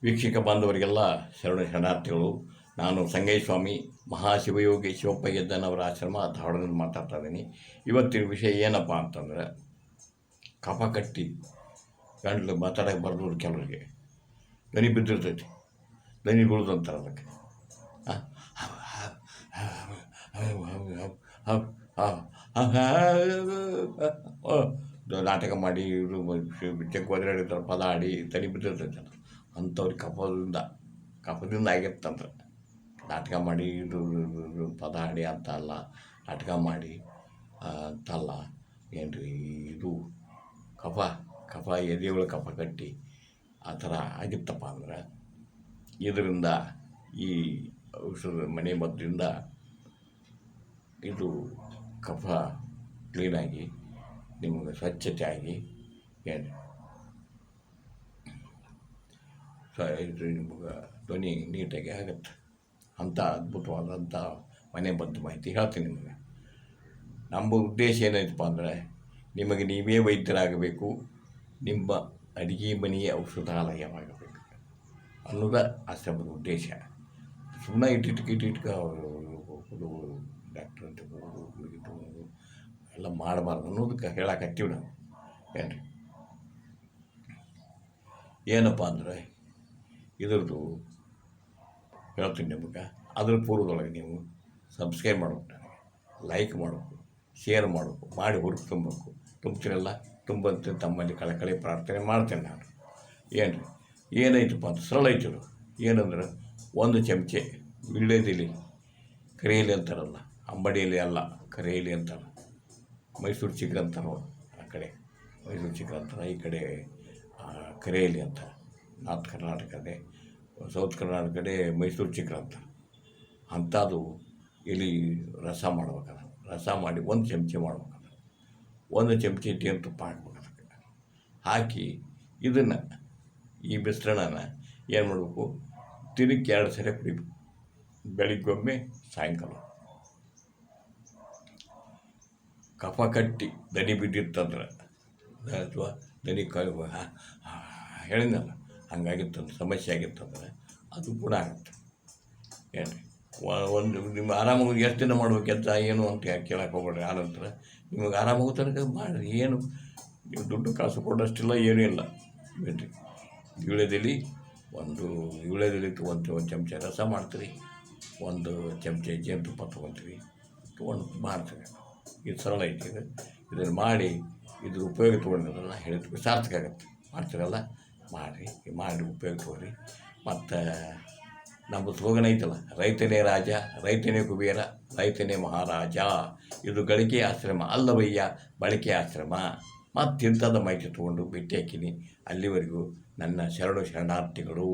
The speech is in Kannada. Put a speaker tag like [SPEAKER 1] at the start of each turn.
[SPEAKER 1] ವೀಕ್ಷಕ ಬಾಂಧವರಿಗೆಲ್ಲ ಶರಣಾರ್ಥಿಗಳು. ನಾನು ಸಂಗಯ್ಯಸ್ವಾಮಿ ಮಹಾಶಿವಯೋಗಿ ಶಿವಪ್ಪ ಗೆದ್ದನವರ ಆಶ್ರಮ ಧಾರವಾಡದಿಂದ ಮಾತಾಡ್ತಾ ಇದ್ದೀನಿ. ಇವತ್ತಿನ ವಿಷಯ ಏನಪ್ಪ ಅಂತಂದರೆ, ಕಫ ಕಟ್ಟಿ ಗಂಟ್ಲು ಮಾತಾಡೋಕ್ಕೆ ಬರ್ಬೋದು, ಕೆಲವರಿಗೆ ದನಿ ಬಿದ್ದಿರ್ತೈತಿ, ದನಿ ಬೀಳ್ದಂತಾರೆ ಅದಕ್ಕೆ. ನಾಟಕ ಮಾಡಿ ಇವರು ಚೆಕ್ ಒದರಾಡಿರ್ತಾರೆ, ಪದ ಆಡಿ ದನಿ ಬಿದ್ದಿರ್ತೈತೆ ಅಂತ. ಅಂಥವ್ರಿಗೆ ಕಫದಿಂದ ಆಗಿರ್ತಂದ್ರೆ ನಾಟಕ ಮಾಡಿ ಇದು ಪದ ಹಾಡಿ ಅಂತ ಅಲ್ಲ, ನಾಟಕ ಮಾಡಿ ಅಂತಲ್ಲ ಏನು ರೀ, ಇದು ಕಫ ಎದೆಯೊಳಗೆ ಕಫ ಕಟ್ಟಿ ಆ ಥರ ಆಗಿತ್ತಪ್ಪ ಅಂದ್ರೆ ಇದರಿಂದ ಈ ಔಷಧ ಮನೆ ಮದ್ದಿಂದ ಇದು ಕಫ ಕ್ಲೀನಾಗಿ ನಿಮಗೆ ಸ್ವಚ್ಛತೆ ಆಗಿ ಏನು ಇದು ನಿಮಗೆ ಧ್ವನಿ ನೀಟಾಗಿ ಆಗುತ್ತೆ. ಅಂಥ ಅದ್ಭುತವಾದಂಥ ಮನೆ ಮದ್ದು ಮಾಹಿತಿ ಹೇಳ್ತೀನಿ ನಿಮಗೆ. ನಮ್ಮ ಉದ್ದೇಶ ಏನೈತಪ್ಪ ಅಂದರೆ, ನಿಮಗೆ ನೀವೇ ವೈದ್ಯರಾಗಬೇಕು, ನಿಮ್ಮ ಅಡುಗೆ ಮನೆಯ ಔಷಧಾಲಯವಾಗಬೇಕು ಅನ್ನೋದು ಆಶ್ರಮದ ಉದ್ದೇಶ. ಸುಮ್ಮನೆ ಇಟ್ಟಿಟ್ಕ ಡಾಕ್ಟ್ರ್ ಅಂತ ಇದು ಎಲ್ಲ ಮಾಡಬಾರ್ದು ಅನ್ನೋದಕ್ಕೆ ಹೇಳಕತ್ತೀವಿ ನಾವು. ಏನು ಏನಪ್ಪ ಅಂದರೆ, ಇದ್ರದ್ದು ಹೇಳ್ತೀನಿ ನಿಮಗೆ. ಅದ್ರ ಪೂರ್ವದೊಳಗೆ ನೀವು ಸಬ್ಸ್ಕ್ರೈಬ್ ಮಾಡ್ಬೇಕು, ನನಗೆ ಲೈಕ್ ಮಾಡಬೇಕು, ಶೇರ್ ಮಾಡಬೇಕು, ಮಾಡಿ ಹುರುಪು ತುಂಬಬೇಕು. ತುಂಬ್ತೀರಲ್ಲ, ತುಂಬಂತೆ ತಮ್ಮಲ್ಲಿ ಕಳಕಳಿ ಪ್ರಾರ್ಥನೆ ಮಾಡ್ತೇನೆ ನಾನು. ಏನು ರೀ ಏನೈತಪ್ಪ ಅಂತ ಸರಳ ಐತಿರು. ಏನಂದ್ರೆ, 1 ಚಮಚೆ ವೀಳ್ಯದೆಲೆ, ಕರೆಯಲಿ ಅಂತಾರಲ್ಲ, ಅಂಬಡಿಯಲ್ಲಿ ಅಲ್ಲ ಕರೆಯಲಿ ಅಂತಾರೆ, ಮೈಸೂರು ಚಿಗ್ರ ಅಂತಾರೆ ಆ ಕಡೆ, ಮೈಸೂರು ಚಿಗ್ರ ಅಂತಾರೆ, ಈ ಕಡೆ ಕರೆಯಲಿ ಅಂತಾರೆ. ನಾರ್ತ್ ಕರ್ನಾಟಕದೇ, ಸೌತ್ ಕರ್ನಾಟಕ ಕಡೆ ಮೈಸೂರು ಚಿಗ್ರ ಅಂತಾರೆ. ಅಂಥದ್ದು ಎಲೆ ರಸ ಮಾಡ್ಬೇಕಲ್ಲ, ರಸ ಮಾಡಿ 1 ಚಮಚೆ ಮಾಡ್ಬೇಕಲ್ಲ, 1 ಚಮಚೆ ಜೇನುತುಪ್ಪ ಹಾಕ್ಬೇಕು ಅದಕ್ಕೆ. ಹಾಕಿ ಇದನ್ನು ಈ ಮಿಶ್ರಣನ ಏನು ಮಾಡಬೇಕು, ದಿನಕ್ಕೆ 2 ಸಲ ಕುಡಿಬೇಕು. ಬೆಳಿಗ್ಗೊಮ್ಮೆ, ಸಾಯಂಕಾಲ. ಕಫ ಕಟ್ಟಿ ದನಿ ಬಿದ್ದಿತ್ತಂದ್ರೆ ಅಥವಾ ದನಿ ಹೇಳಿದ್ನಲ್ಲ ಹಂಗಾಗಿತ್ತಂದ್ರೆ, ಸಮಸ್ಯೆ ಆಗಿತ್ತಂದ್ರೆ ಅದು ಗುಣ ಆಗುತ್ತೆ. ಏನು ಒಂದು ನಿಮ್ಮ ಆರಾಮಾಗಿ ಎಷ್ಟು ದಿನ ಮಾಡ್ಬೇಕೆಂತ ಏನು ಅಂತ ಕೇಳಕ್ಕೆ ಹೋಗ್ಬೇಡ್ರಿ. ಆನಂತರ ನಿಮಗೆ ಆರಾಮಾಗೋ ತನಕ ಮಾಡಿರಿ. ಏನು ನೀವು ದುಡ್ಡು ಕಾಸು ಕೊಡೋಷ್ಟಿಲ್ಲ, ಏನೂ ಇಲ್ಲ. ಬಿಡ್ರಿ, ವೀಳ್ಯದೆಲೆ ತೊಗೊಂತೀವಿ, 1 ಚಮಚ ರಸ ಮಾಡ್ತೀರಿ, 1 ಚಮಚೆ ಜೇನುತುಪ್ಪ ತೊಗೊತೀವಿ, ತೊಗೊಂಡು ಮಾಡ್ತೀವಿ. ಇದು ಸರಳ ಐತಿ. ಇದನ್ನು ಮಾಡಿ ಇದ್ರ ಉಪಯೋಗ ತೊಗೊಂಡಿರೋದನ್ನ ಹೇಳಿದ್ವಿ, ಸಾರ್ಥಕ ಆಗುತ್ತೆ. ಮಾಡ್ತೀರಲ್ಲ, ಮಾಡಿ ಉಪಯೋಗ ತೊಗೊಳ್ರಿ. ಮತ್ತು ನಮ್ಮ ಸ್ಲೋಗನ್ ಐತಲ್ಲ, ರೈತನೇ ರಾಜ, ರೈತನೇ ಕುಬೇರ, ರೈತನೇ ಮಹಾರಾಜ. ಇದು ಗಳಿಕೆ ಆಶ್ರಮ ಅಲ್ಲವಯ್ಯ, ಬಳಕೆ ಆಶ್ರಮ. ಮತ್ತು ಇಂಥದ್ದು ಮಾಹಿತಿ ತೊಗೊಂಡು ಭೇಟಿ ಹಾಕಿನಿ. ಅಲ್ಲಿವರೆಗೂ ನನ್ನ ಶರಣಾರ್ಥಿಗಳು.